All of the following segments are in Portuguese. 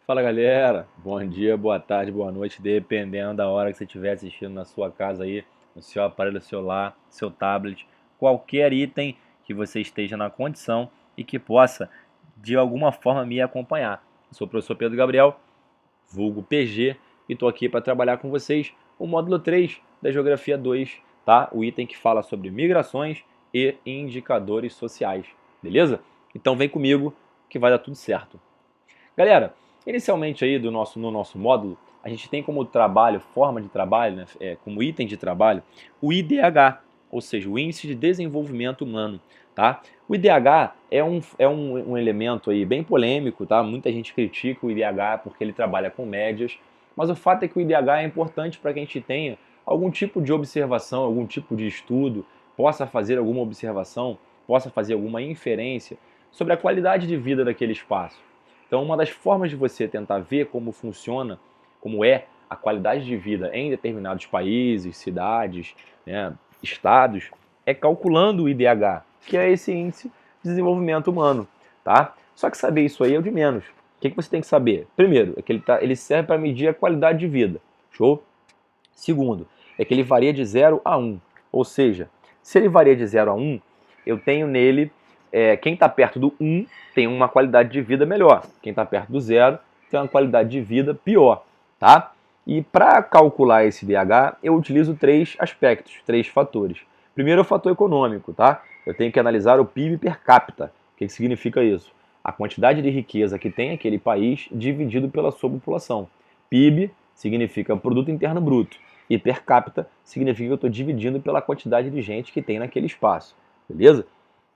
Fala galera, bom dia, boa tarde, boa noite, dependendo da hora que você estiver assistindo na sua casa aí, no seu aparelho celular, seu tablet, qualquer item que você esteja na condição e que possa de alguma forma me acompanhar. Eu sou o professor Pedro Gabriel, vulgo PG, e estou aqui para trabalhar com vocês o módulo 3 da Geografia 2, tá? O item que fala sobre migrações e indicadores sociais, beleza? Então vem comigo que vai dar tudo certo. Galera, inicialmente aí no nosso módulo, a gente tem como trabalho, forma de trabalho, né, como item de trabalho, o IDH, ou seja, o Índice de Desenvolvimento Humano. Tá? O IDH é um elemento aí bem polêmico, tá? Muita gente critica o IDH porque ele trabalha com médias, mas o fato é que o IDH é importante para que a gente tenha algum tipo de observação, algum tipo de estudo, possa fazer alguma observação, possa fazer alguma inferência sobre a qualidade de vida daquele espaço. Então, uma das formas de você tentar ver como funciona, como é a qualidade de vida em determinados países, cidades, né, estados, é calculando o IDH, que é esse índice de desenvolvimento humano, tá? Só que saber isso aí é o de menos. O que você tem que saber? Primeiro, é que ele serve para medir a qualidade de vida. Show? Segundo, é que ele varia de 0 a 1. Ou seja, se ele varia de 0 a 1, eu tenho nele, quem está perto do 1 tem uma qualidade de vida melhor. Quem está perto do 0 tem uma qualidade de vida pior. Tá? E para calcular esse DH, eu utilizo três aspectos, três fatores. Primeiro é o fator econômico. Tá? Eu tenho que analisar o PIB per capita. O que significa isso? A quantidade de riqueza que tem aquele país dividido pela sua população. PIB significa Produto Interno Bruto. E per capita significa que eu estou dividindo pela quantidade de gente que tem naquele espaço. Beleza?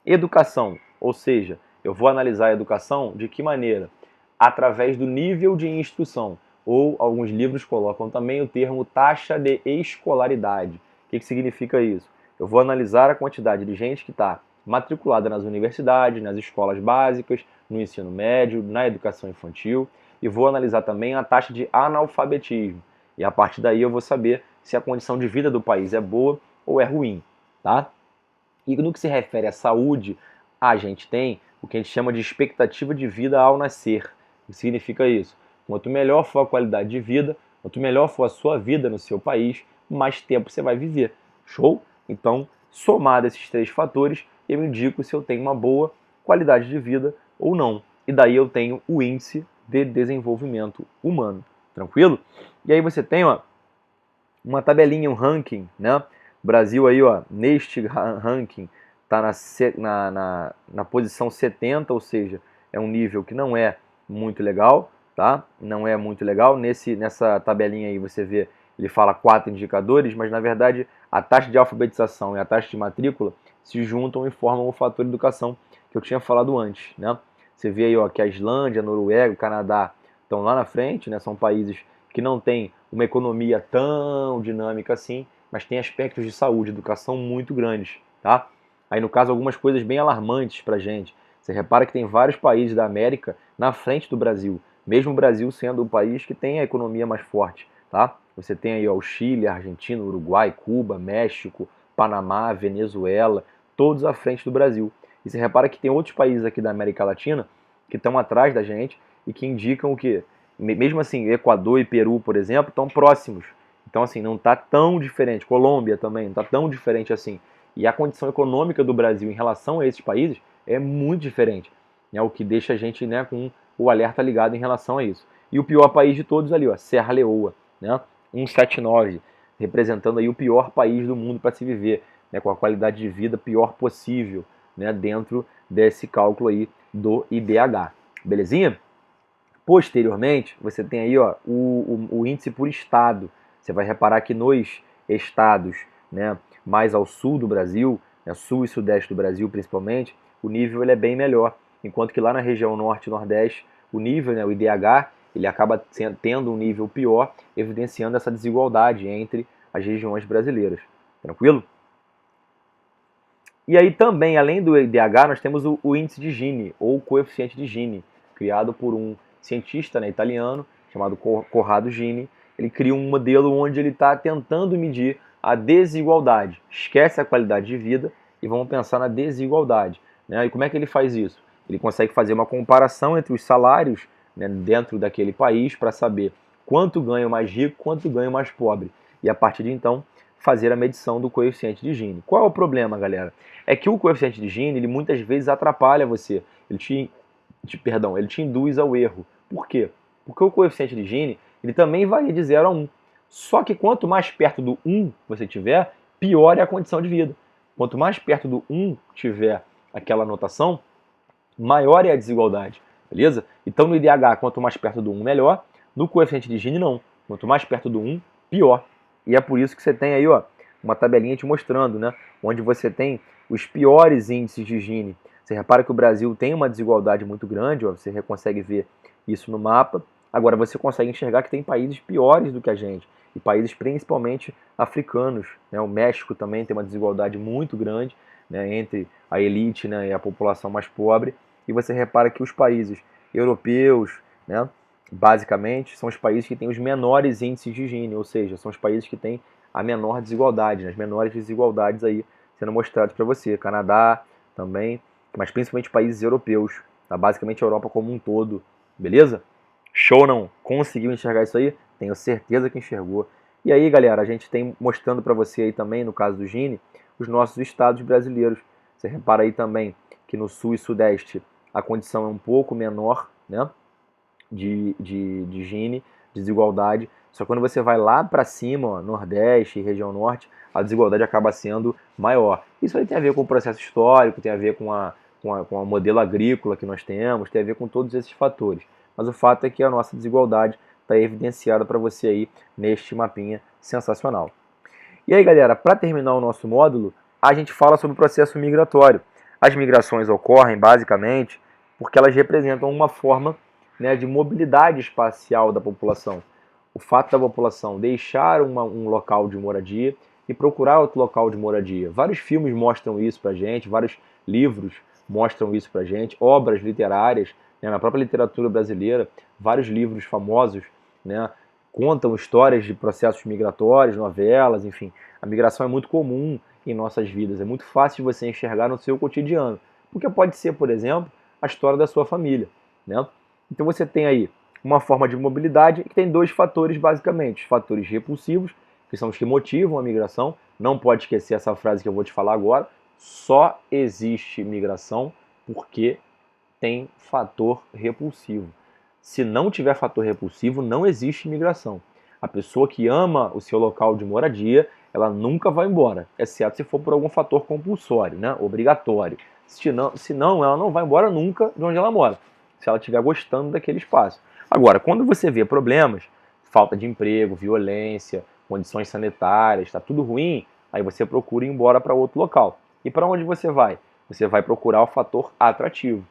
Educação, ou seja, eu vou analisar a educação de que maneira? Através do nível de instrução. Ou alguns livros colocam também o termo taxa de escolaridade. O que significa isso? Eu vou analisar a quantidade de gente que está matriculada nas universidades, nas escolas básicas, no ensino médio, na educação infantil, e vou analisar também a taxa de analfabetismo. E a partir daí eu vou saber se a condição de vida do país é boa ou é ruim, tá? E no que se refere à saúde, a gente tem o que a gente chama de expectativa de vida ao nascer. O que significa isso? Quanto melhor for a qualidade de vida, quanto melhor for a sua vida no seu país, mais tempo você vai viver. Show? Então, somado esses três fatores, eu indico se eu tenho uma boa qualidade de vida ou não. E daí eu tenho o índice de desenvolvimento humano. Tranquilo? E aí você tem uma tabelinha, um ranking, né? O Brasil aí, neste ranking, está na posição 70, ou seja, é um nível que não é muito legal, tá? Não é muito legal. Nessa tabelinha aí você vê, ele fala 4 indicadores, mas na verdade a taxa de alfabetização e a taxa de matrícula se juntam e formam o fator educação que eu tinha falado antes, né? Você vê aí, que a Islândia, a Noruega, o Canadá estão lá na frente, né? São países que não têm uma economia tão dinâmica assim, mas tem aspectos de saúde e educação muito grandes, tá? Aí no caso algumas coisas bem alarmantes pra gente. Você repara que tem vários países da América na frente do Brasil, mesmo o Brasil sendo o país que tem a economia mais forte, tá? Você tem aí o Chile, a Argentina, Uruguai, Cuba, México, Panamá, Venezuela, todos à frente do Brasil. E você repara que tem outros países aqui da América Latina que estão atrás da gente e que indicam o quê? Mesmo assim, Equador e Peru, por exemplo, estão próximos. Então, assim, não está tão diferente. Colômbia também não está tão diferente assim. E a condição econômica do Brasil em relação a esses países é muito diferente. É o que deixa a gente, né, com o alerta ligado em relação a isso. E o pior país de todos ali, Serra Leoa, né, 179, representando aí o pior país do mundo para se viver, né, com a qualidade de vida pior possível, né, dentro desse cálculo aí do IDH. Belezinha? Posteriormente, você tem aí o índice por estado. Você vai reparar que nos estados, né, mais ao sul do Brasil, né, sul e sudeste do Brasil principalmente, o nível ele é bem melhor. Enquanto que lá na região norte e nordeste, o nível, né, o IDH, ele acaba tendo um nível pior, evidenciando essa desigualdade entre as regiões brasileiras. Tranquilo? E aí também, além do IDH, nós temos o índice de Gini, ou coeficiente de Gini, criado por um cientista, né, italiano, chamado Corrado Gini. Ele cria um modelo onde ele está tentando medir a desigualdade. Esquece a qualidade de vida e vamos pensar na desigualdade, né? E como é que ele faz isso? Ele consegue fazer uma comparação entre os salários né, dentro daquele país para saber quanto ganha o mais rico, quanto ganha o mais pobre. E a partir de então, fazer a medição do coeficiente de Gini. Qual é o problema, galera? É que o coeficiente de Gini, ele muitas vezes atrapalha você. Ele te induz ao erro. Por quê? Porque o coeficiente de Gini, ele também varia de 0 a 1. Só que quanto mais perto do 1 você tiver, pior é a condição de vida. Quanto mais perto do 1 tiver aquela notação, maior é a desigualdade, beleza? Então no IDH, quanto mais perto do 1, melhor. No coeficiente de Gini, não. Quanto mais perto do 1, pior. E é por isso que você tem aí, ó, uma tabelinha te mostrando, né? Onde você tem os piores índices de Gini. Você repara que o Brasil tem uma desigualdade muito grande, ó, você consegue ver isso no mapa. Agora você consegue enxergar que tem países piores do que a gente, e países principalmente africanos, né? O México também tem uma desigualdade muito grande, né, entre a elite, né, e a população mais pobre. E você repara que os países europeus, né, basicamente, são os países que têm os menores índices de Gini, ou seja, são os países que têm a menor desigualdade, né, as menores desigualdades aí sendo mostrados para você. Canadá também, mas principalmente países europeus, tá? Basicamente a Europa como um todo, beleza? Show não? Conseguiu enxergar isso aí? Tenho certeza que enxergou. E aí, galera, a gente tem mostrando para você aí também, no caso do Gini, os nossos estados brasileiros. Você repara aí também que no sul e sudeste a condição é um pouco menor, né, de Gini, desigualdade. Só que quando você vai lá para cima, ó, Nordeste e região Norte, a desigualdade acaba sendo maior. Isso aí tem a ver com o processo histórico, tem a ver com a modelo agrícola que nós temos, tem a ver com todos esses fatores. Mas o fato é que a nossa desigualdade está evidenciada para você aí neste mapinha sensacional. E aí, galera, para terminar o nosso módulo, a gente fala sobre o processo migratório. As migrações ocorrem, basicamente, porque elas representam uma forma, né, de mobilidade espacial da população. O fato da população deixar um local de moradia e procurar outro local de moradia. Vários filmes mostram isso pra gente, vários livros mostram isso pra gente, obras literárias, né, na própria literatura brasileira, vários livros famosos, né, contam histórias de processos migratórios, novelas, enfim. A migração é muito comum em nossas vidas, é muito fácil de você enxergar no seu cotidiano, porque pode ser, por exemplo, a história da sua família, né? Então você tem aí uma forma de mobilidade que tem dois fatores basicamente, os fatores repulsivos, que são os que motivam a migração. Não pode esquecer essa frase que eu vou te falar agora: só existe migração porque tem fator repulsivo. Se não tiver fator repulsivo, não existe migração. A pessoa que ama o seu local de moradia, ela nunca vai embora, exceto se for por algum fator compulsório, né? Obrigatório. Se não, ela não vai embora nunca de onde ela mora, se ela estiver gostando daquele espaço. Agora, quando você vê problemas, falta de emprego, violência, condições sanitárias, está tudo ruim, aí você procura ir embora para outro local. E para onde você vai? Você vai procurar o fator atrativo.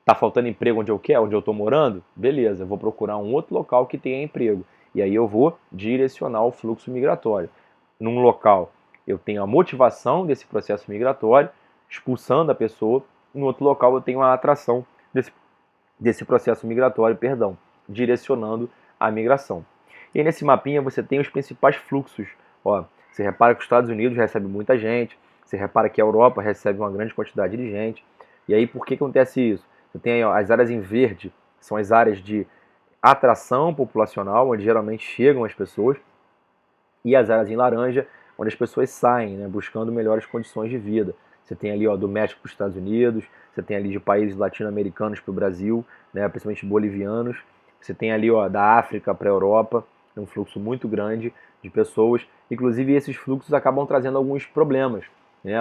Tá faltando emprego onde eu quero, onde eu estou morando? Beleza, eu vou procurar um outro local que tenha emprego. E aí eu vou direcionar o fluxo migratório. Num local eu tenho a motivação desse processo migratório, expulsando a pessoa. No outro local eu tenho a atração desse processo migratório, perdão, direcionando a migração. E aí nesse mapinha você tem os principais fluxos. Ó, você repara que os Estados Unidos recebem muita gente, você repara que a Europa recebe uma grande quantidade de gente. E aí por que acontece isso? Você tem aí, ó, as áreas em verde, são as áreas de atração populacional, onde geralmente chegam as pessoas, e as áreas em laranja, onde as pessoas saem, né, buscando melhores condições de vida. Você tem ali, ó, do México para os Estados Unidos, você tem ali de países latino-americanos para o Brasil, né, principalmente bolivianos. Você tem ali, ó, da África para a Europa, um fluxo muito grande de pessoas. Inclusive esses fluxos acabam trazendo alguns problemas, né,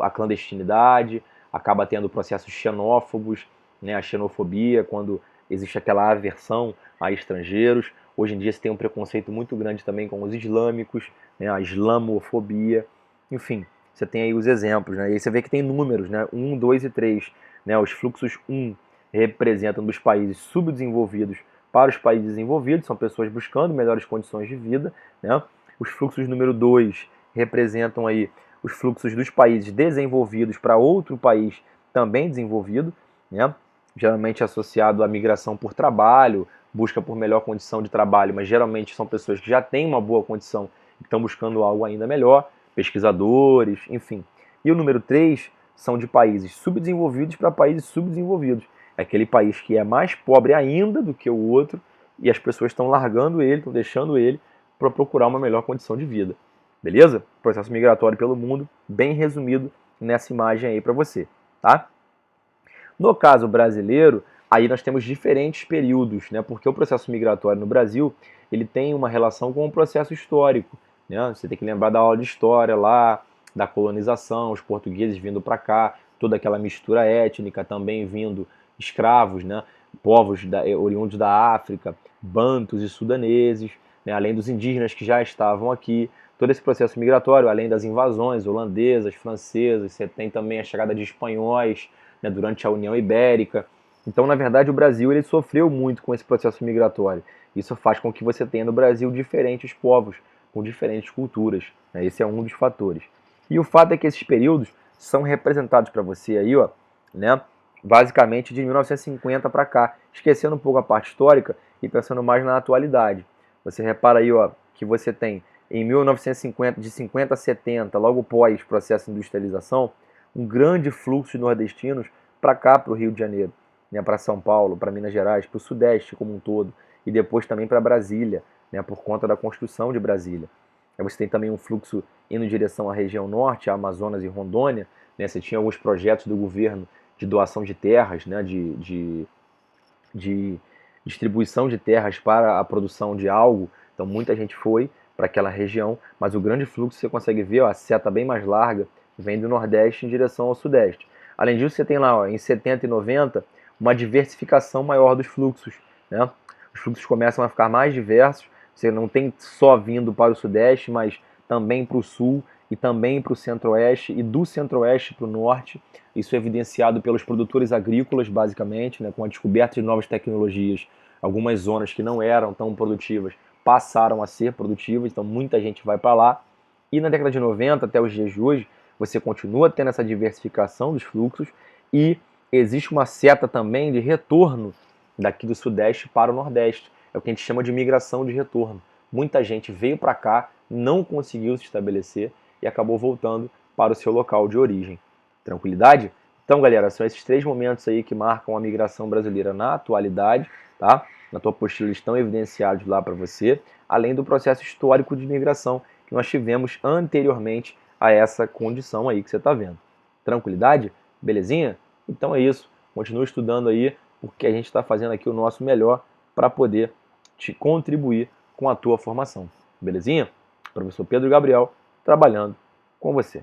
a clandestinidade, acaba tendo processos xenófobos, né, a xenofobia, quando existe aquela aversão a estrangeiros. Hoje em dia se tem um preconceito muito grande também com os islâmicos, né, a islamofobia. Enfim, você tem aí os exemplos, né, e aí você vê que tem números, né, 1, 2 e 3. Né, os fluxos 1 representam dos países subdesenvolvidos para os países desenvolvidos, são pessoas buscando melhores condições de vida. Né? Os fluxos número 2 representam aí os fluxos dos países desenvolvidos para outro país também desenvolvido, né? Geralmente associado à migração por trabalho, busca por melhor condição de trabalho, mas geralmente são pessoas que já têm uma boa condição e estão buscando algo ainda melhor, pesquisadores, enfim. E o número 3 são de países subdesenvolvidos para países subdesenvolvidos. É aquele país que é mais pobre ainda do que o outro e as pessoas estão largando ele, estão deixando ele para procurar uma melhor condição de vida. Beleza? Processo migratório pelo mundo, bem resumido nessa imagem aí para você, tá? No caso brasileiro, aí nós temos diferentes períodos, né? Porque o processo migratório no Brasil, ele tem uma relação com o processo histórico, né? Você tem que lembrar da aula de história lá, da colonização, os portugueses vindo para cá, toda aquela mistura étnica, também vindo escravos, né? Povos oriundos da África, bantos e sudaneses, né? Além dos indígenas que já estavam aqui, todo esse processo migratório, além das invasões holandesas, francesas, você tem também a chegada de espanhóis, né, durante a União Ibérica. Então, na verdade, o Brasil ele sofreu muito com esse processo migratório. Isso faz com que você tenha no Brasil diferentes povos, com diferentes culturas, né? Esse é um dos fatores. E o fato é que esses períodos são representados para você aí, ó, né, basicamente de 1950 para cá, esquecendo um pouco a parte histórica e pensando mais na atualidade. Você repara aí, ó, que você tem em 1950, de 50 a 70, logo pós processo de industrialização, um grande fluxo de nordestinos para cá, para o Rio de Janeiro, né, para São Paulo, para Minas Gerais, para o Sudeste como um todo, e depois também para Brasília, né, por conta da construção de Brasília. Aí você tem também um fluxo indo em direção à região norte, a Amazonas e Rondônia, né, você tinha alguns projetos do governo de doação de terras, né, de distribuição de terras para a produção de algo, então muita gente foi para aquela região, mas o grande fluxo você consegue ver, ó, a seta bem mais larga, vem do Nordeste em direção ao Sudeste. Além disso, você tem lá, ó, em 70 e 90, uma diversificação maior dos fluxos, né? Os fluxos começam a ficar mais diversos, você não tem só vindo para o Sudeste, mas também para o Sul e também para o Centro-Oeste e do Centro-Oeste para o Norte. Isso é evidenciado pelos produtores agrícolas, basicamente, né, com a descoberta de novas tecnologias. Algumas zonas que não eram tão produtivas passaram a ser produtivas, então muita gente vai para lá. E na década de 90, até os dias de hoje, você continua tendo essa diversificação dos fluxos e existe uma seta também de retorno daqui do Sudeste para o Nordeste. É o que a gente chama de migração de retorno. Muita gente veio para cá, não conseguiu se estabelecer e acabou voltando para o seu local de origem. Tranquilidade? Então, galera, são esses 3 momentos aí que marcam a migração brasileira na atualidade, tá? Na tua apostila estão evidenciados lá para você, além do processo histórico de migração que nós tivemos anteriormente a essa condição aí que você está vendo. Tranquilidade? Belezinha? Então é isso. Continue estudando aí, porque a gente está fazendo aqui o nosso melhor para poder te contribuir com a tua formação. Belezinha? Professor Pedro Gabriel, trabalhando com você.